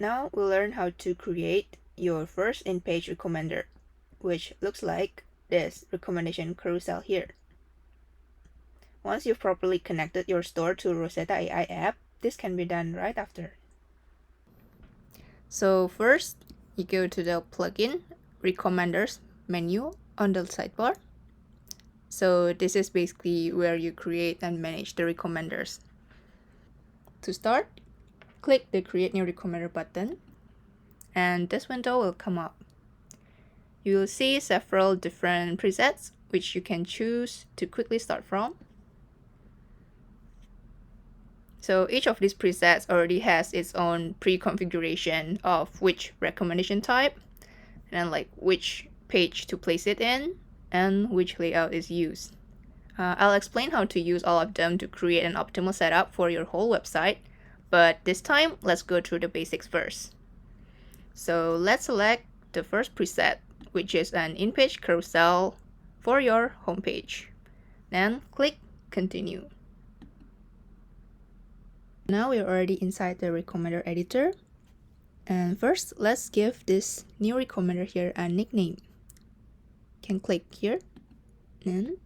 Now we'll learn how to create your first in-page recommender, which looks like this recommendation carousel here. Once you've properly connected your store to Rosetta AI app, this can be done right after. So first, you go to the plugin recommenders menu on the sidebar. So this is basically where you create and manage the recommenders. To start, click the create new recommender button, and this window will come up. You will see several different presets which you can choose to quickly start from. So each of these presets already has its own pre-configuration of which recommendation type, and like which page to place it in, and which layout is used. I'll explain how to use all of them to create an optimal setup for your whole website, but this time let's go through the basics first. So let's select the first preset, which is an in-page carousel for your homepage. Then click continue. Now we're already inside the recommender editor. And first, let's give this new recommender here a nickname. You can click here. And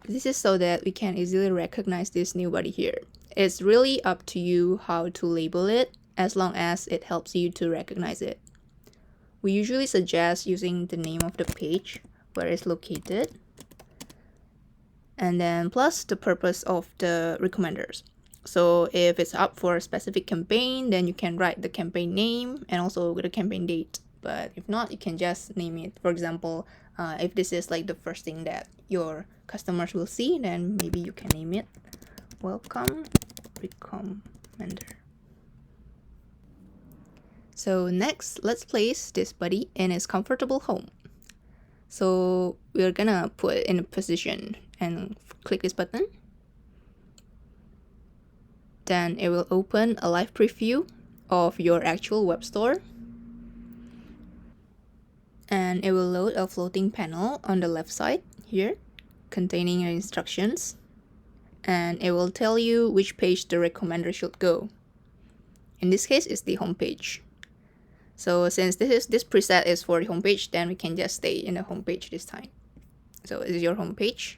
this is so that we can easily recognize this new body here. It's really up to you how to label it, as long as it helps you to recognize it. We usually suggest using the name of the page, where it's located, and then plus the purpose of the recommenders. So if it's up for a specific campaign, then you can write the campaign name and also the campaign date. But if not, you can just name it. For example, if this is like the first thing that your customers will see, then maybe you can name it Welcome Recommender. So next, let's place this buddy in its comfortable home. So we're gonna put it in a position and click this button. Then it will open a live preview of your actual web store. And it will load a floating panel on the left side here containing instructions. And it will tell you which page the recommender should go. In this case, it's the home page. So since this preset is for the home page, then we can just stay in the home page this time. So this is your home page,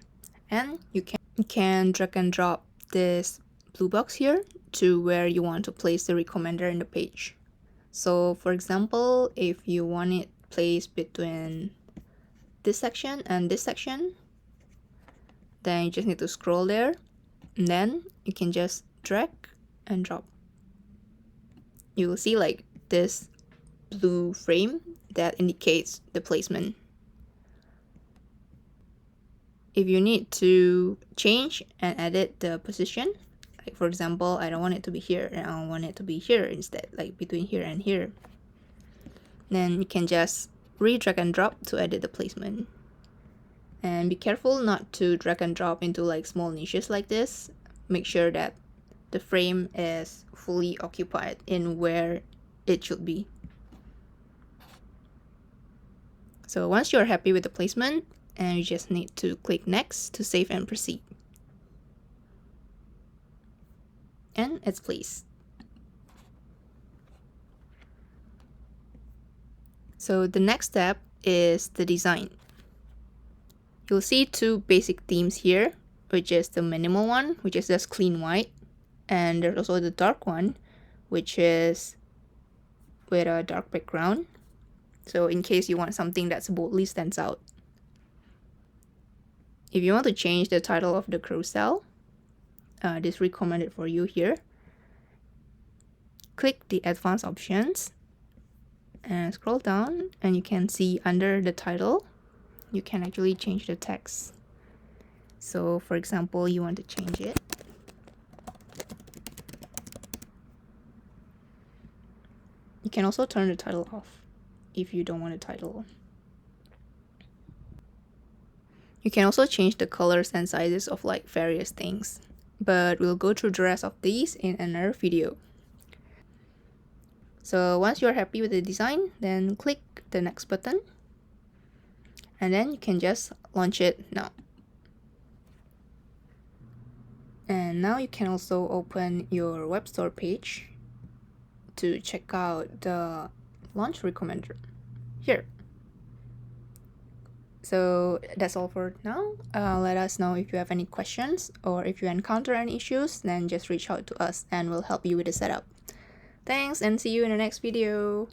and you can drag and drop this blue box here to where you want to place the recommender in the page. So for example, if you want it placed between this section and this section, then you just need to scroll there, and then you can just drag and drop. You will see like this blue frame that indicates the placement. If you need to change and edit the position, like for example, I don't want it to be here and I want it to be here instead, like between here and here, then you can just drag and drop to edit the placement. And be careful not to drag and drop into like small niches like this. Make sure that the frame is fully occupied in where it should be. So once you're happy with the placement, and you just need to click next to save and proceed. And it's placed. So the next step is the design. You'll see two basic themes here, which is the minimal one, which is just clean white, and there's also the dark one, which is with a dark background. So in case you want something that's boldly stands out. If you want to change the title of the carousel, this recommended for you here. Click the advanced options and scroll down, and you can see under the title, you can actually change the text. So for example, you want to change it. You can also turn the title off if you don't want a title. You can also change the colors and sizes of like various things, but we'll go through the rest of these in another video. So once you're happy with the design, then click the next button, and then you can just launch it now. And now you can also open your web store page to check out the launch recommender here. So that's all for now. Let us know if you have any questions, or if you encounter any issues, then just reach out to us and we'll help you with the setup. Thanks, and see you in the next video.